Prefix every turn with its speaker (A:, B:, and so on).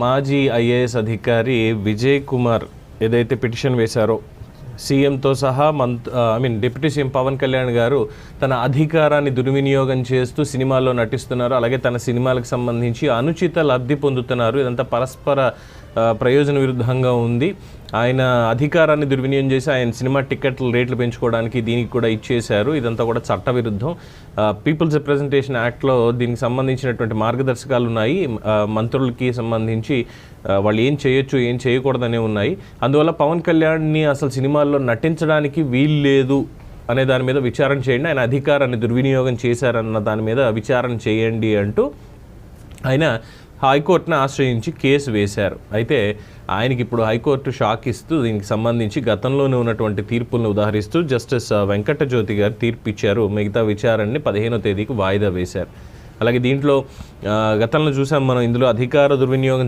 A: మాజీ ఐఏఎస్ అధికారి విజయ్ కుమార్ ఏదైతే పిటిషన్ వేశారో సీఎంతో సహా డిప్యూటీ సీఎం పవన్ కళ్యాణ్ గారు తన అధికారాన్ని దుర్వినియోగం చేస్తూ సినిమాల్లో నటిస్తున్నారు, అలాగే తన సినిమాలకు సంబంధించి అనుచిత లబ్ధి పొందుతున్నారు, ఇదంతా పరస్పర ప్రయోజన విరుద్ధంగా ఉంది, ఆయన అధికారాన్ని దుర్వినియోగం చేసి ఆయన సినిమా టికెట్ల రేట్లు పెంచుకోవడానికి దీనికి కూడా ఇచ్చేశారు, ఇదంతా కూడా చట్టవిరుద్ధం. పీపుల్స్ రిప్రజెంటేషన్ యాక్ట్లో దీనికి సంబంధించినటువంటి మార్గదర్శకాలు ఉన్నాయి, మంత్రులకి సంబంధించి వాళ్ళు ఏం చేయొచ్చు ఏం చేయకూడదనే ఉన్నాయి. అందువల్ల పవన్ కళ్యాణ్ని అసలు సినిమాల్లో నటించడానికి వీలు లేదు అనే దాని మీద విచారణ చేయండి, ఆయన అధికారాన్ని దుర్వినియోగం చేశారన్న దాని మీద విచారణ చేయండి అంటూ ఆయన హైకోర్టును ఆశ్రయించి కేసు వేశారు. అయితే ఆయనకి ఇప్పుడు హైకోర్టు షాక్ ఇస్తూ దీనికి సంబంధించి గతంలోనే ఉన్నటువంటి తీర్పులను ఉదాహరిస్తూ జస్టిస్ వెంకటజ్యోతి గారు తీర్పు ఇచ్చారు. మిగతా విచారణని 15వ తేదీకి వాయిదా వేశారు. అలాగే దీంట్లో గతంలో చూసాం మనం, ఇందులో అధికార దుర్వినియోగం